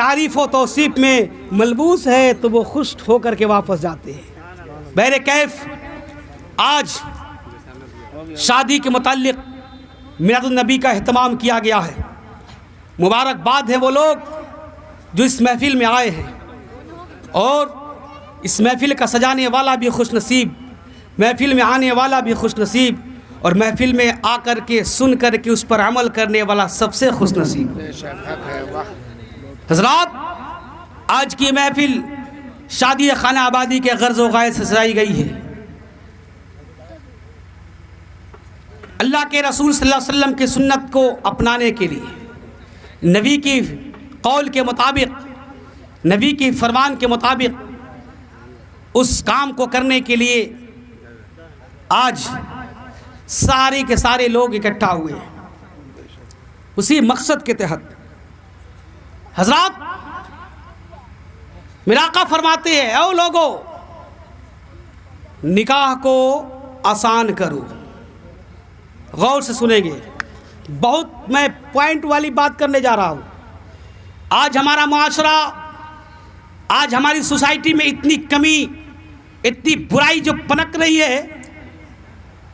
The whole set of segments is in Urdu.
تعریف و توصیف میں ملبوس ہے تو وہ خوش ہو کر کے واپس جاتے ہیں۔ بہر کیف آج شادی کے متعلق میلاد النبی کا اہتمام کیا گیا ہے۔ مبارکباد ہیں وہ لوگ جو اس محفل میں آئے ہیں، اور اس محفل کا سجانے والا بھی خوش نصیب، محفل میں آنے والا بھی خوش نصیب، اور محفل میں آ کر کے سن کر کے اس پر عمل کرنے والا سب سے خوش نصیب۔ حضرات، آج کی محفل شادی خانہ آبادی کے غرض و غائے سے سجائی گئی ہے۔ اللہ کے رسول صلی اللہ علیہ وسلم کی سنت کو اپنانے کے لیے، نبی کی قول کے مطابق، نبی کی فرمان کے مطابق اس کام کو کرنے کے لیے آج سارے کے سارے لوگ اکٹھا ہوئے ہیں، اسی مقصد کے تحت۔ حضرات، میرا آقا فرماتے ہیں، اے لوگو، نکاح کو آسان کرو۔ غور سے سنیں گے، بہت میں پوائنٹ والی بات کرنے جا رہا ہوں۔ آج ہمارا معاشرہ، آج ہماری سوسائٹی میں اتنی کمی، اتنی برائی جو پنک رہی ہے،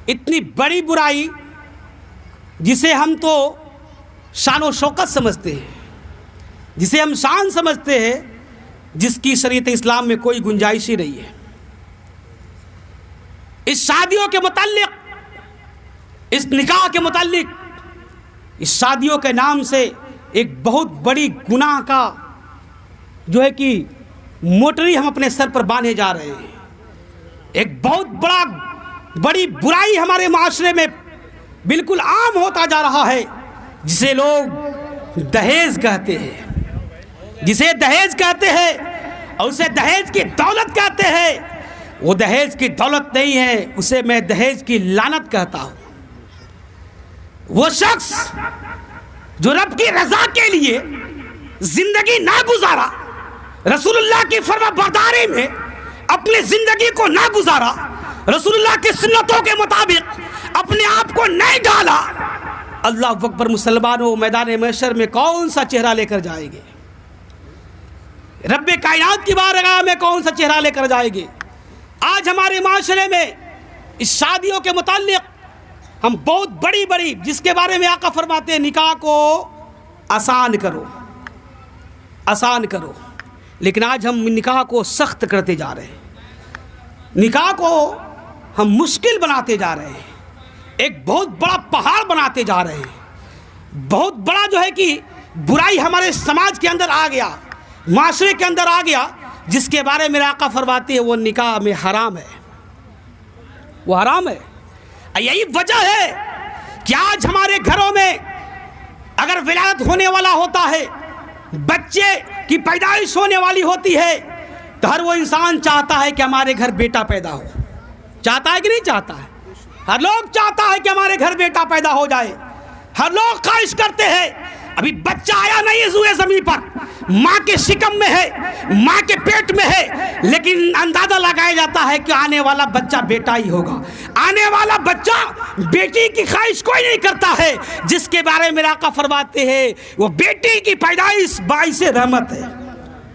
اتنی بڑی برائی جسے ہم تو شان و شوکت سمجھتے ہیں، جسے ہم شان سمجھتے ہیں، جس کی شریعت اسلام میں کوئی گنجائش ہی نہیں ہے۔ اس شادیوں کے متعلق، اس نکاح کے متعلق، اس شادیوں کے نام سے ایک بہت بڑی گناہ کا جو ہے کہ موٹری ہم اپنے سر پر باندھے جا رہے ہیں۔ ایک بہت بڑی برائی ہمارے معاشرے میں بالکل عام ہوتا جا رہا ہے، جسے لوگ دہیز کہتے ہیں، جسے دہیز کہتے ہیں، اور اسے دہیج کی دولت کہتے ہیں۔ وہ دہیج کی دولت نہیں ہے، اسے میں دہیج کی لعنت کہتا ہوں۔ وہ شخص جو رب کی رضا کے لیے زندگی نہ گزارا، رسول اللہ کی فرما برداری میں اپنی زندگی کو نہ گزارا، رسول اللہ کی سنتوں کے مطابق اپنے آپ کو نہیں ڈالا، اللہ اکبر، مسلمانوں میدان محشر میں کون سا چہرہ لے کر جائیں گے؟ رب کائنات کی بارگاہ میں کون سا چہرہ لے کر جائیں گے؟ آج ہمارے معاشرے میں اس شادیوں کے متعلق ہم بہت بڑی جس کے بارے میں آقا فرماتے ہیں، نکاح کو آسان کرو، آسان کرو، لیکن آج ہم نکاح کو سخت کرتے جا رہے ہیں، نکاح کو ہم مشکل بناتے جا رہے ہیں، ایک بہت بڑا پہاڑ بناتے جا رہے ہیں۔ بہت بڑا جو ہے کہ برائی ہمارے سماج کے اندر آ گیا، معاشرے کے اندر آ گیا، جس کے بارے میں آقا فرماتے ہیں وہ نکاح میں حرام ہے، وہ حرام ہے۔ یہی وجہ ہے کہ آج ہمارے گھروں میں اگر ولادت ہونے والا ہوتا ہے، بچے کی پیدائش ہونے والی ہوتی ہے، تو ہر وہ انسان چاہتا ہے کہ ہمارے گھر بیٹا پیدا ہو۔ چاہتا ہے کہ نہیں چاہتا ہے؟ ہر لوگ چاہتا ہے کہ ہمارے گھر بیٹا پیدا ہو جائے، ہر لوگ خواہش کرتے ہیں۔ ابھی بچہ آیا نہیں ہے روئے زمین پر، ماں کے شکم میں ہے، ماں کے پیٹ میں ہے، لیکن اندازہ لگایا جاتا ہے کہ آنے والا بچہ بیٹا ہی ہوگا، آنے والا بچہ بیٹی کی خواہش کوئی نہیں کرتا ہے، جس کے بارے میں آقا فرماتے ہیں وہ بیٹی کی پیدائش باعث رحمت ہے،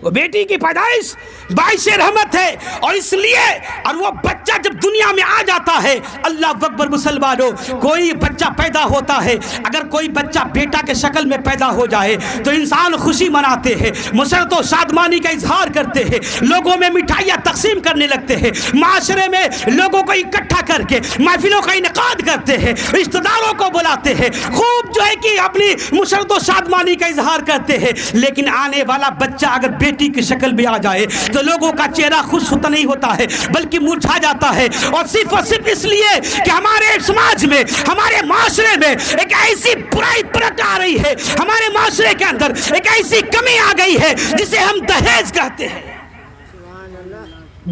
وہ بیٹی کی پیدائش باعث رحمت ہے۔ اور اس لیے اور وہ بچہ جب دنیا میں آ جاتا ہے، اللہ اکبر مسلمانوں، کوئی بچہ پیدا ہوتا ہے، اگر کوئی بچہ بیٹا کے شکل میں پیدا ہو جائے تو انسان خوشی مناتے ہیں، مسرت و شادمانی کا اظہار کرتے ہیں، لوگوں میں مٹھائیاں تقسیم کرنے لگتے ہیں، معاشرے میں لوگوں کو اکٹھا کر کے محفلوں کا انعقاد کرتے ہیں، رشتہ داروں کو بلاتے ہیں، خوب جو ہے کہ اپنی مسرت و شادمانی کا اظہار کرتے ہیں۔ لیکن آنے والا بچہ اگر بیٹی کی شکل میں آ جائے تو لوگوں کا چہرہ خوش ہوتا نہیں ہوتا ہے، بلکہ مرجھا جاتا ہے، اور صرف اس لیے کہ ہمارے سماج میں، ہمارے معاشرے میں ایک ایسی برائی پرت آ رہی ہے، ہمارے معاشرے کے اندر ایک ایسی کمی آ گئی ہے جسے ہم دہیج کہتے ہیں۔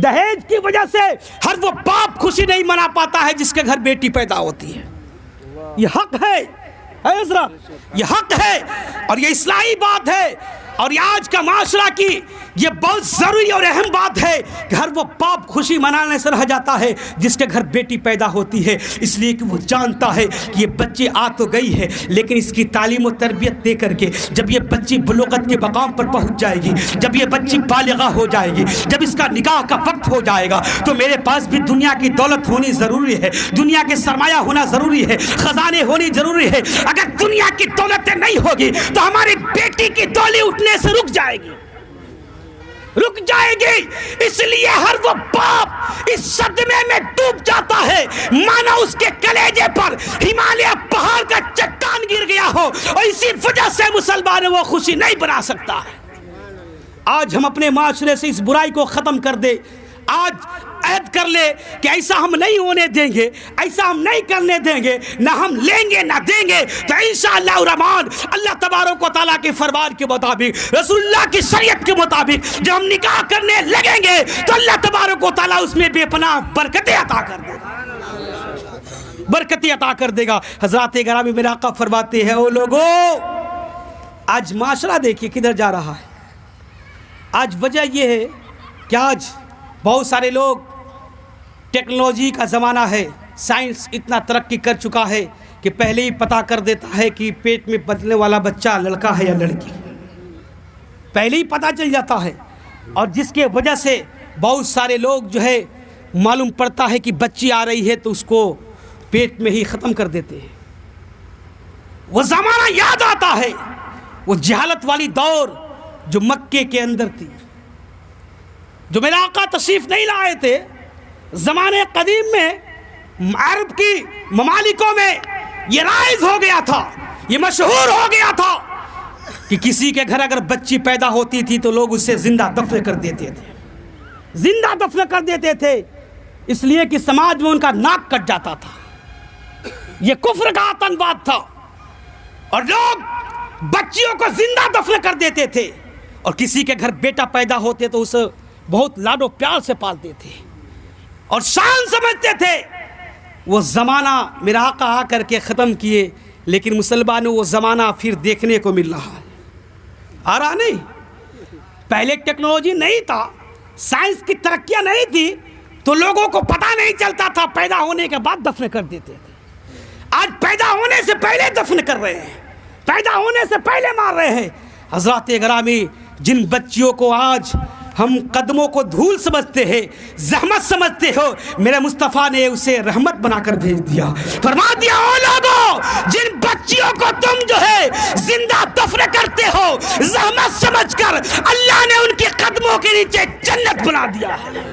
دہیج کی وجہ سے ہر وہ باپ خوشی نہیں منا پاتا ہے جس کے گھر بیٹی پیدا ہوتی ہے۔ یہ حق ہے حضرت، یہ حق ہے، اور یہ اصلاحی بات ہے۔ اور یہ آج کا معاشرہ کی یہ بہت ضروری اور اہم بات ہے کہ ہر وہ باپ خوشی منانے سے رہ جاتا ہے جس کے گھر بیٹی پیدا ہوتی ہے، اس لیے کہ وہ جانتا ہے کہ یہ بچی آ تو گئی ہے لیکن اس کی تعلیم و تربیت دے کر کے جب یہ بچی بلوغت کے مقام پر پہنچ جائے گی، جب یہ بچی بالغہ ہو جائے گی، جب اس کا نکاح کا وقت ہو جائے گا تو میرے پاس بھی دنیا کی دولت ہونی ضروری ہے، دنیا کے سرمایہ ہونا ضروری ہے، خزانے ہونی ضروری ہے۔ اگر دنیا کی دولتیں نہیں ہوگی تو ہماری بیٹی کی ڈولی اٹھنے سے رک جائے گی، رک جائے گی۔ اس لیے ہر وہ باپ اس صدمے میں ڈوب جاتا ہے مانا اس کے کلیجے پر ہمالیہ پہاڑ کا چٹان گر گیا ہو، اور اسی وجہ سے مسلمان وہ خوشی نہیں بنا سکتا ہے۔ آج ہم اپنے معاشرے سے اس برائی کو ختم کر دے، آج عہد کر لے کہ ایسا ہم نہیں ہونے دیں گے، ایسا ہم نہیں کرنے دیں گے، نہ ہم لیں گے نہ دیں گے، تو انشاءاللہ الرحمن اللہ تبارک و تعالیٰ کے فرمان کے مطابق، رسول اللہ کی شریعت کے مطابق جب ہم نکاح کرنے لگیں گے تو اللہ تبارک و تعالیٰ اس میں بے پناہ برکتیں عطا کر دے گا، برکتیں عطا کر دے گا۔ حضرات گرامی میرے آقا فرماتے ہیں، او لوگو آج معاشرہ دیکھیے کدھر جا رہا ہے۔ آج وجہ یہ ہے کہ آج بہت سارے لوگ، ٹیکنالوجی کا زمانہ ہے، سائنس اتنا ترقی کر چکا ہے کہ پہلے ہی پتہ کر دیتا ہے کہ پیٹ میں پلنے والا بچہ لڑکا ہے یا لڑکی، پہلے ہی پتہ چل جاتا ہے، اور جس کے وجہ سے بہت سارے لوگ جو ہے معلوم پڑتا ہے کہ بچی آ رہی ہے تو اس کو پیٹ میں ہی ختم کر دیتے ہیں۔ وہ زمانہ یاد آتا ہے، وہ جہالت والی دور جو مکے کے اندر تھی، جو میرے آقا تشریف نہیں لائے تھے۔ زمانے قدیم میں عرب کی ممالکوں میں یہ رائج ہو گیا تھا، یہ مشہور ہو گیا تھا کہ کسی کے گھر اگر بچی پیدا ہوتی تھی تو لوگ اسے زندہ دفن کر دیتے تھے، زندہ دفن کر دیتے تھے، اس لیے کہ سماج میں ان کا ناک کٹ جاتا تھا۔ یہ کفر کا آتنکواد تھا، اور لوگ بچیوں کو زندہ دفن کر دیتے تھے، اور کسی کے گھر بیٹا پیدا ہوتے تو اسے بہت لاڈ و پیار سے پالتے تھے اور شان سمجھتے تھے۔ وہ زمانہ میرا آقا آ کر کے ختم کیے، لیکن مسلمانوں وہ زمانہ پھر دیکھنے کو مل رہا ہے، آ رہا نہیں۔ پہلے ٹیکنالوجی نہیں تھا، سائنس کی ترقیاں نہیں تھی، تو لوگوں کو پتہ نہیں چلتا تھا، پیدا ہونے کے بعد دفن کر دیتے تھے۔ آج پیدا ہونے سے پہلے دفن کر رہے ہیں، پیدا ہونے سے پہلے مار رہے ہیں۔ حضرات گرامی، جن بچیوں کو آج ہم قدموں کو دھول سمجھتے ہیں، زحمت سمجھتے ہو، میرے مصطفیٰ نے اسے رحمت بنا کر بھیج دیا، فرما دیا، او لوگو جن بچیوں کو تم جو ہے زندہ دفن کرتے ہو زحمت سمجھ کر، اللہ نے ان کے قدموں کے نیچے جنت بنا دیا ہے۔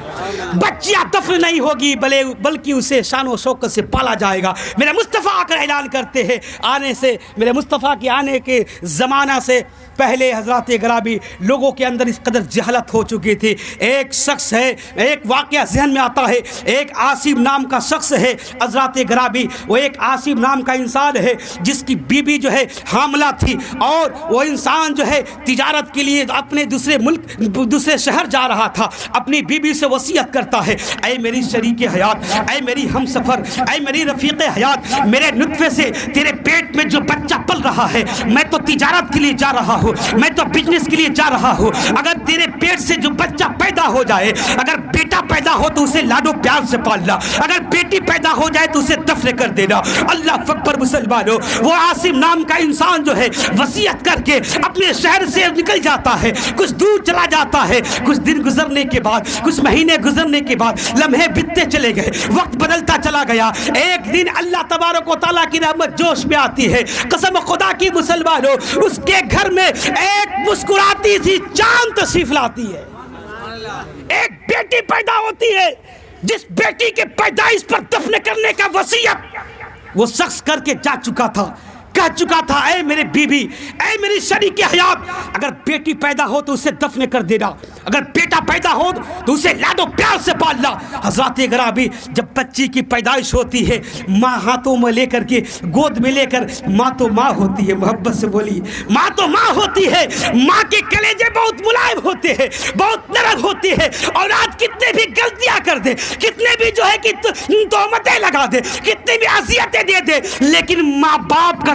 بچیاں دفن نہیں ہوگی بلکہ اسے شان و شوکت سے پالا جائے گا۔ میرے مصطفیٰ آ کر اعلان کرتے ہیں، آنے سے، میرے مصطفیٰ کے آنے کے زمانہ سے پہلے حضرات گرامی لوگوں کے اندر اس قدر جہالت ہو چکی تھی۔ ایک شخص ہے، ایک واقعہ ذہن میں آتا ہے، ایک عاصم نام کا شخص ہے حضرات گرامی، وہ ایک عاصم نام کا انسان ہے جس کی بیوی جو ہے حاملہ تھی، اور وہ انسان جو ہے تجارت کے لیے اپنے دوسرے ملک دوسرے شہر جا رہا تھا، اپنی بیوی سے وصیت کرتا ہے، اے میری شریک حیات، اے میری ہم سفر، اے میری رفیق حیات، میرے نطفے سے تیرے پیٹ میں جو بچہ پل رہا ہے، میں تو تجارت کے لیے جا رہا ہوں، میں تو بزنس کے لیے جا رہا ہوں، اگر تیرے پیٹ سے جو بچہ پیدا ہو جائے، اگر بیٹا پیدا ہو تو اسے لاڈو پیار سے پالنا، اگر بیٹی پیدا ہو جائے تو اسے دفن کر دینا۔ اللہ اکبر مسلمانوں، وہ عاصم نام کا انسان جو ہے وصیت کر کے اپنے شہر سے نکل جاتا ہے، کچھ دور چلا جاتا ہے، کچھ دن گزرنے کے بعد، کچھ مہینے گزرنے کے بعد، لمحے بتتے چلے گئے، وقت بدلتا چلا گیا۔ ایک دن اللہ تبارک و تعالیٰ کی رحمت جوش میں آتی ہے، قسم خدا کی مسلمانوں، اس کے گھر میں ایک مسکراتی سی چاند تشریف لاتی ہے، ایک بیٹی پیدا ہوتی ہے، جس بیٹی کے پیدائش پر دفن کرنے کا وصیت وہ شخص کر کے جا چکا تھا، کہہ چکا تھا، اے میرے بیوی، اے میری شریک حیات، اگر بیٹی پیدا ہو تو اسے دفن کر دینا، اگر بیٹا پیدا ہو تو اسے لاڈ و پیار سے پالنا۔ حضرات گرامی، جب بچی کی پیدائش ہوتی ہے، ماں ہاتھوں میں لے کر کے، گود میں لے کر، ماں تو ماں ہوتی ہے، محبت سے بولی، ماں تو ماں ہوتی ہے، ماں کے کلیجے بہت ملائم ہوتے ہیں، بہت نرم ہوتے ہیں، اور آج کتنے بھی غلطیاں کر دے، کتنے بھی جو ہے کہ تہمتیں لگا دے، کتنی بھی اذیتیں دے دے، لیکن ماں باپ کا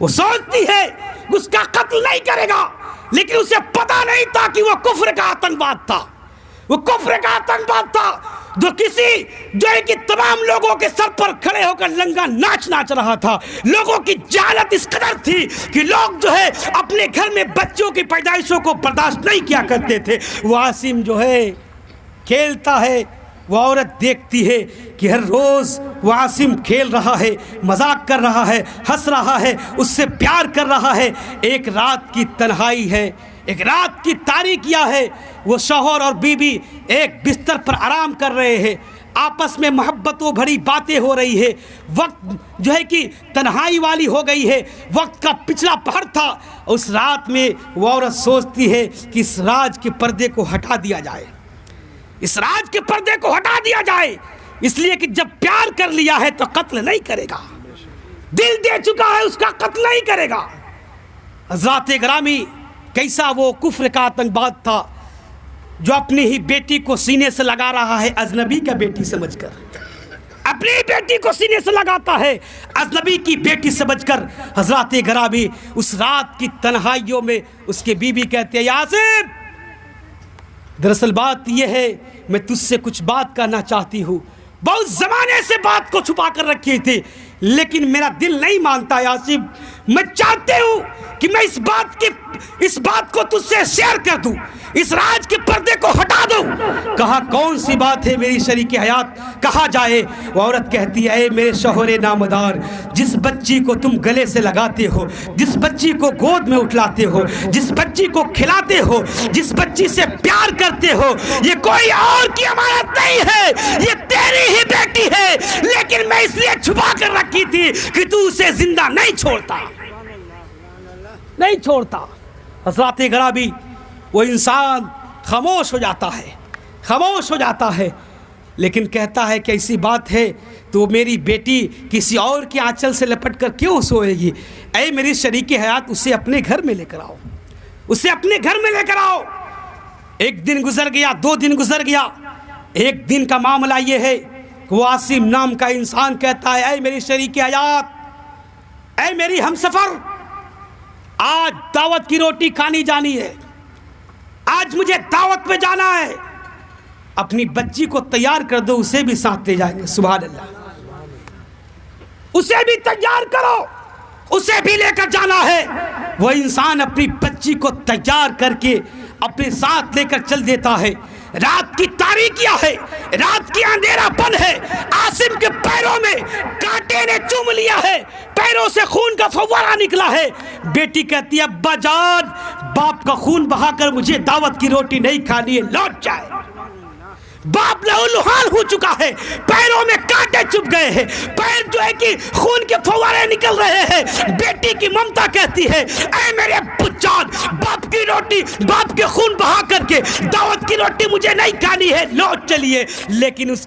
وہ سوچتی ہے اس کا قتل نہیں کرے گا، لیکن اسے پتا نہیں تھا کہ وہ کفر کا آتنکواد تھا، وہ کفر کا آتنکواد تھا جو ہے کہ تمام لوگوں کے سر پر کھڑے ہو کر لنگا ناچ رہا تھا۔ لوگوں کی جہالت اس قدر تھی کہ لوگ جو ہے اپنے گھر میں بچوں کی پیدائشوں کو برداشت نہیں کیا کرتے تھے۔ وہ عاصم جو ہے کھیلتا ہے، وہ عورت دیکھتی ہے کہ ہر روز وہ عاصم کھیل رہا ہے، مذاق کر رہا ہے، ہنس رہا ہے، اس سے پیار کر رہا ہے۔ ایک رات کی تنہائی ہے، ایک رات کی تاریکیاں ہے، وہ شوہر اور بیوی ایک بستر پر آرام کر رہے ہیں، آپس میں محبتوں بھری باتیں ہو رہی ہے، وقت جو ہے کہ تنہائی والی ہو گئی ہے، وقت کا پچھلا پہر تھا۔ اس رات میں وہ عورت سوچتی ہے کہ اس راز کے پردے کو ہٹا دیا جائے، اس راز کے پردے کو ہٹا دیا جائے، اس لیے کہ جب پیار کر لیا ہے تو قتل نہیں کرے گا، دل دے چکا ہے اس کا قتل نہیں کرے گا۔ حضرات گرامی، کیسا وہ کفر کا آتنکواد تھا جو اپنی ہی بیٹی کو سینے سے لگا رہا ہے اجنبی کا بیٹی سمجھ کر، اپنی بیٹی کو سینے سے لگاتا ہے اجنبی کی بیٹی سمجھ کر۔ حضرات گرامی، اس رات کی تنہائیوں میں اس کے بیوی کہتے ہیں، یاسر دراصل بات یہ ہے میں تجھ سے کچھ بات کرنا چاہتی ہوں، بہت زمانے سے بات کو چھپا کر رکھی تھی لیکن میرا دل نہیں مانتا یاسر، میں چاہتے ہوں کہ میں اس بات کو تجھ سے شیئر کر دوں، اس راز کے پردے کو ہٹا دوں۔ کہا کون سی بات ہے میری شریک حیات، کہا جائے۔ وہ عورت کہتی ہے، اے میرے شوہر نامدار، جس بچی کو تم گلے سے لگاتے ہو، جس بچی کو گود میں اٹھلاتے ہو، جس بچی کو کھلاتے ہو، جس بچی سے پیار کرتے ہو، یہ کوئی اور کی امانت نہیں ہے، یہ تیری ہی بیٹی ہے، لیکن میں اس لیے چھپا کر رکھی تھی کہ تو اسے زندہ نہیں چھوڑتا، نہیں چھوڑتا۔ حضرات گرامی، وہ انسان خاموش ہو جاتا ہے، خاموش ہو جاتا ہے، لیکن کہتا ہے کہ ایسی بات ہے تو میری بیٹی کسی اور کے آنچل سے لپٹ کر کیوں سوئے گی؟ اے میری شریک حیات، اسے اپنے گھر میں لے کر آؤ، اسے اپنے گھر میں لے کر آؤ۔ ایک دن گزر گیا، 2 دن گزر گیا، ایک دن کا معاملہ یہ ہے کہ وہ عاصم نام کا انسان کہتا ہے، اے میری شریک حیات، اے میری ہمسفر، آج دعوت کی روٹی کھانی جانی ہے، آج مجھے دعوت میں جانا ہے، اپنی بچی کو تیار کر دو، اسے بھی ساتھ لے جائیں گے۔ سبحان اللہ، اسے بھی تیار کرو، اسے بھی لے کر جانا ہے۔ وہ انسان اپنی بچی کو تیار کر کے اپنے ساتھ لے کر چل دیتا ہے۔ رات کی تاریکیاں ہے، رات کی اندھیرا پن ہے، عاصم کے پیروں میں کانٹے نے چوم لیا ہے، پیروں سے خون کا فوارہ نکلا ہے۔ بیٹی کہتی ہے، ابا جان، باپ کا خون بہا کر مجھے دعوت کی روٹی نہیں کھانی ہے، لوٹ جائے۔ باپ لہولہان ہو چکا ہے، پیروں میں کانٹے چپ گئے ہیں، پیر جو ہے کہ خون کے فوارے نکل رہے ہیں۔ بیٹی کی ممتا کہتی ہے، اے میرے بچان، باپ کی روٹی، باپ کے خون بہا کر کے دعوت کی روٹی مجھے نہیں کھانی ہے، لوٹ چلیے۔ لیکن اس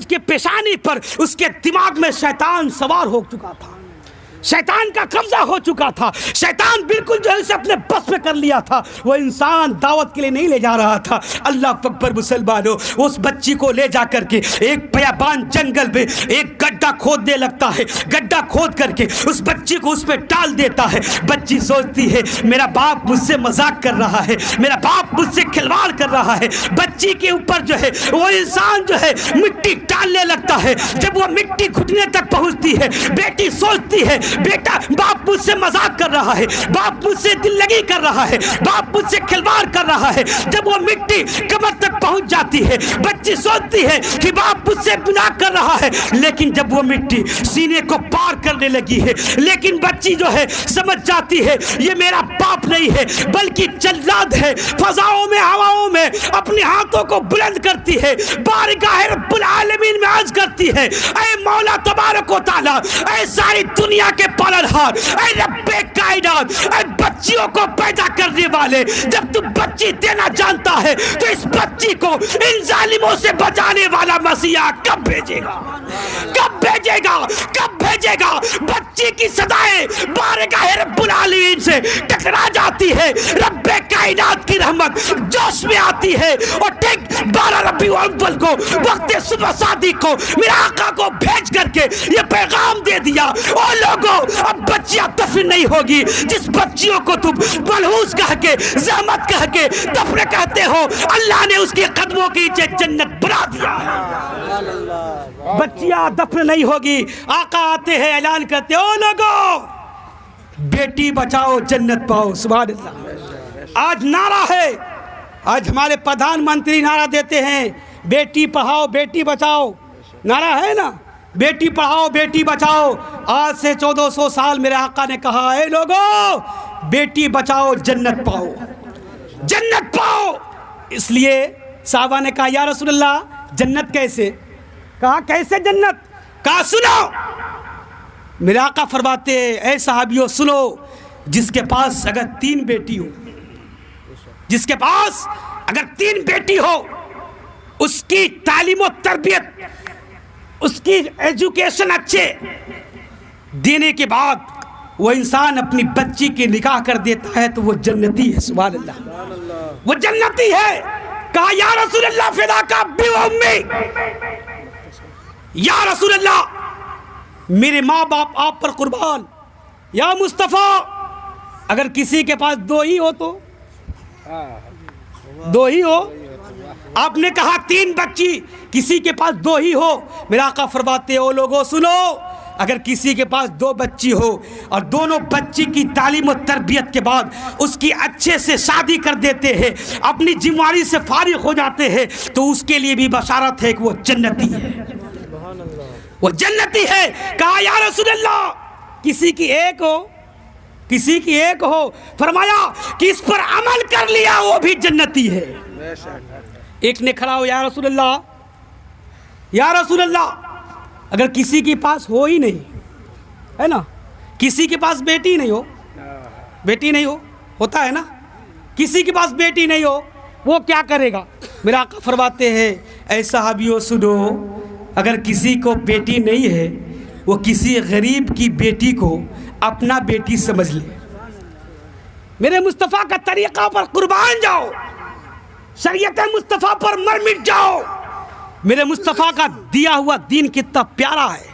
کے پیشانی پر، اس کے دماغ میں شیطان سوار ہو چکا تھا، شیطان کا قبضہ ہو چکا تھا، شیطان بالکل جو ہے اسے اپنے بس میں کر لیا تھا۔ وہ انسان دعوت کے لیے نہیں لے جا رہا تھا۔ اللہ اکبر مسلمانوں، اس بچی کو لے جا کر کے ایک بیابان جنگل میں ایک گڈھا کھودنے لگتا ہے، گڈھا کھود کر کے اس بچی کو اس میں ڈال دیتا ہے۔ بچی سوچتی ہے، میرا باپ مجھ سے مذاق کر رہا ہے، میرا باپ مجھ سے کھلواڑ کر رہا ہے۔ بچی کے اوپر جو ہے وہ انسان جو ہے مٹی ڈالنے لگتا ہے۔ جب وہ مٹی گھٹنے تک پہنچتی ہے، بیٹی سوچتی ہے، بیٹا باپ مجھ سے مذاق کر رہا ہے، باپ مجھ سے دل لگی کر رہا ہے، باپ مجھ سے کھلواڑ کر رہا ہے۔ جب وہ مٹی کمر تک پہنچ جاتی ہے، بچی سوچتی ہے کہ باپ مجھ سے مذاق کر رہا ہے، لیکن جب وہ مٹی سینے کو پار کرنے لگی ہے، لیکن بچی جو ہے سمجھ جاتی ہے یہ میرا باپ نہیں ہے بلکہ جلاد ہے۔ فضاؤں میں، ہواؤں میں اپنے ہاتھوں کو بلند کرتی ہے، بارگاہ رب العالمین میں عرض کرتی ہے، اے مولا تبارک و تعالی، اے ساری دنیا کے پالنہار، اے رب کائنات، اے بچیوں کو پیدا کرنے والے، جب تو بچی دینا جانتا ہے تو اس بچی کو ان ظالموں سے بچانے والا مسیح کب بھیجے گا؟ کب بھیجے گا؟ کب بھیجے گا؟ بچی کی صدائیں بارگاہ رب العالمین سے ٹکرا جاتی ہے، رب کائنات کی رحمت جوش میں آتی ہے، اور ٹھیک 12 ربیع الاول کو وقت صبح صادق کو میرے آقا کو بھیج کر کے یہ پیغام دے دیا، او لوگوں لوگوں اب بچیاں دفن نہیں ہوگی. جس بچیوں کو تم ملحوظ کہہ کے زحمت کہہ کے دفن کہتے ہو, اللہ نے اس کے قدموں کے نیچے جنت بنا دیا ہے. بچیاں دفن نہیں ہوگی. آقا آتے ہیں اعلان کرتے او لوگوں بیٹی بچاؤ جنت پاؤ. سبحان اللہ. آج نعرہ ہے, آج ہمارے پردھان منتری نعرہ دیتے ہیں بیٹی پڑھاؤ بیٹی بچاؤ. نعرہ ہے نا, بیٹی پڑھاؤ بیٹی بچاؤ. آج سے 1400 سال میرے آقا نے کہا اے لوگوں بیٹی بچاؤ جنت پاؤ جنت پاؤ. اس لیے صحابہ نے کہا یا رسول اللہ جنت کیسے؟ کہا کیسے جنت؟ کہا سنو. میرے آقا فرماتے اے صحابیوں سنو, جس کے پاس اگر 3 بیٹی ہو, جس کے پاس اگر 3 بیٹی ہو, اس کی تعلیم و تربیت, اس کی ایجوکیشن اچھے دینے کے بعد وہ انسان اپنی بچی کی نکاح کر دیتا ہے تو وہ جنتی ہے. سبحان اللہ, وہ جنتی ہے. کہا یا رسول اللہ فداک ابی و امی, یا رسول اللہ میرے ماں باپ آپ پر قربان. یا مصطفیٰ اگر کسی کے پاس 2 ہی ہو تو 2 ہی ہو. آپ نے کہا 3 بچی, کسی کے پاس 2 ہی ہو. میرا آقا فرماتے او لوگوں سنو, اگر کسی کے پاس 2 بچی ہو اور دونوں بچی کی تعلیم و تربیت کے بعد اس کی اچھے سے شادی کر دیتے ہیں, اپنی ذمہ داری سے فارغ ہو جاتے ہیں, تو اس کے لیے بھی بشارت ہے کہ وہ جنتی ہے, وہ جنتی ہے. کہا یا رسول اللہ کسی کی 1 ہو, کسی کی 1 ہو. فرمایا کہ اس پر عمل کر لیا وہ بھی جنتی ہے. ایک نے کھڑا ہو یا رسول اللہ, یا رسول اللہ اگر کسی کے پاس ہو ہی نہیں ہے نا, کسی کے پاس بیٹی نہیں ہو, بیٹی نہیں ہو, ہوتا ہے نا, کسی کے پاس بیٹی نہیں ہو, وہ کیا کرے گا؟ میرا آقا فرماتے ہیں اے صحابیوں سنو, اگر کسی کو بیٹی نہیں ہے وہ کسی غریب کی بیٹی کو اپنا بیٹی سمجھ لے. میرے مصطفیٰ کا طریقہ پر قربان جاؤ, شریعت مصطفیٰ پر مر مٹ جاؤ. میرے مصطفیٰ کا دیا ہوا دین کتنا پیارا ہے,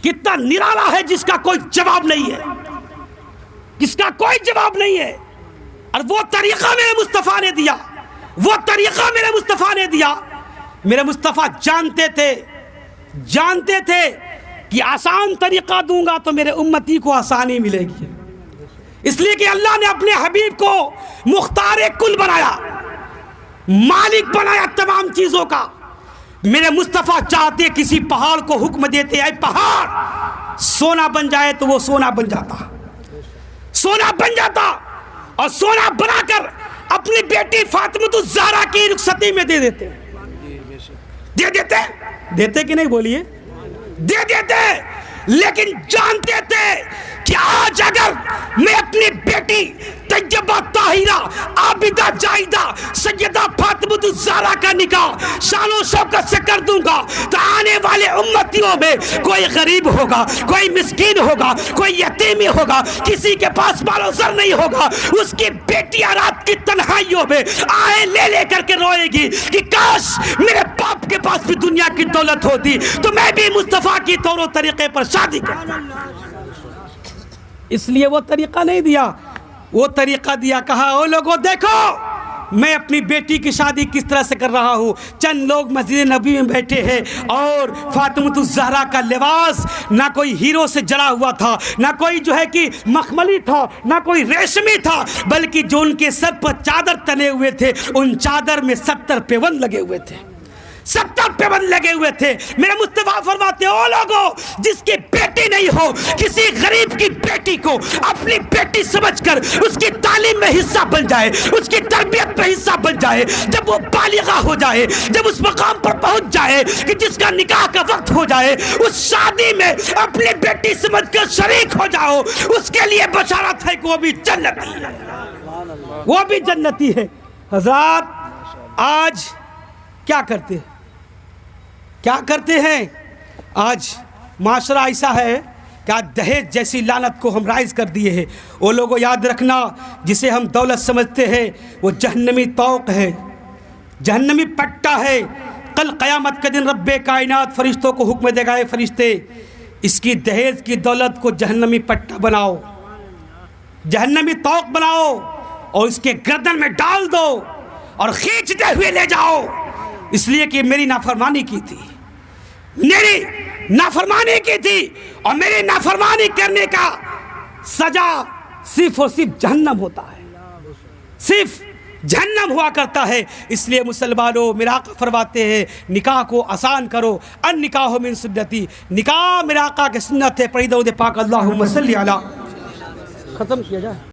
کتنا نرالا ہے, جس کا کوئی جواب نہیں ہے, جس کا کوئی جواب نہیں ہے. اور وہ طریقہ میرے مصطفیٰ نے دیا, وہ طریقہ میرے مصطفیٰ نے دیا. میرے مصطفیٰ جانتے تھے کہ آسان طریقہ دوں گا تو میرے امتی کو آسانی ملے گی, اس لیے کہ اللہ نے اپنے حبیب کو مختار کل بنایا, مالک بنایا تمام چیزوں کا. میرے مصطفیٰ چاہتے کسی پہاڑ کو حکم دیتے اے پہاڑ سونا بن جائے تو وہ سونا بن جاتا, سونا بن جاتا, اور سونا بنا کر اپنی بیٹی فاطمہ الزہرا کی رخصتی میں دے دیتے. دیتے کہ نہیں بولیے, دے دیتے. لیکن جانتے تھے کہ آج اگر میں اپنی بیٹی طیبہ طاہرہ عابدہ جاہدہ سیدہ فاطمہ الزہرا کا نکاح شان و شوکت سے کر دوں گا تو آنے والے امتیوں میں کوئی غریب ہوگا, کوئی مسکین ہوگا, کوئی یتیمی ہوگا, کسی کے پاس مال و زر نہیں ہوگا. اس کی بیٹیاں رات کی تنہائیوں میں آہیں لے لے کر کے روئے گی کہ کاش میرے باپ کے پاس بھی دنیا کی دولت ہوتی تو میں بھی مصطفیٰ کی طور و طریقے پر شادی کرتا. اس لیے وہ طریقہ نہیں دیا, وہ طریقہ دیا, کہا او لوگوں دیکھو میں اپنی بیٹی کی شادی کس طرح سے کر رہا ہوں. چند لوگ مسجد نبی میں بیٹھے ہیں اور فاطمہ الزہرا کا لباس نہ کوئی ہیرو سے جڑا ہوا تھا, نہ کوئی جو ہے کہ مخملی تھا, نہ کوئی ریشمی تھا, بلکہ جو ان کے سر پر چادر تنے ہوئے تھے ان چادر میں 70 پیوند لگے ہوئے تھے, 70 پیوند لگے ہوئے تھے. میرے مصطفیٰ فرماتے او لوگوں جس کی بیٹی نہیں ہو کسی غریب کی بیٹی کو اپنی بیٹی سمجھ کر اس کی تعلیم میں حصہ بن جائے, اس کی تربیت میں حصہ بن جائے, جب وہ بالغہ ہو جائے, جب اس مقام پر پہنچ جائے کہ جس کا نکاح کا وقت ہو جائے, اس شادی میں اپنی بیٹی سمجھ کر شریک ہو جاؤ, اس کے لیے بشارت ہے کہ وہ بھی جنتی ہے, وہ بھی جنتی ہے. حضرات آج کیا کرتے ہیں؟ آج معاشرہ ایسا ہے کہ آج دہیج جیسی لعنت کو ہم رائج کر دیے ہیں. وہ لوگوں یاد رکھنا جسے ہم دولت سمجھتے ہیں وہ جہنمی طوق ہے, جہنمی پٹا ہے. کل قیامت کے دن رب کائنات فرشتوں کو حکم دے گا, اے فرشتے اس کی دہیز کی دولت کو جہنمی پٹا بناؤ، جہنمی توق بناؤ اور اس کے گردن میں ڈال دو اور کھینچتے ہوئے لے جاؤ، اس لیے کہ میری نافرمانی کی تھی، میری نافرمانی کی تھی، اور میری نافرمانی کرنے کا سزا صرف اور صرف جہنم ہوتا ہے، صرف جہنم ہوا کرتا ہے۔ اس لیے مسلمانوں، میرا آقا فرماتے ہیں نکاح کو آسان کرو، ان نکاح من سنتی، نکاح میرا آقا کی سنت ہے۔ پڑھی درود پاک اللہم صلی علی، ختم کیا جائے۔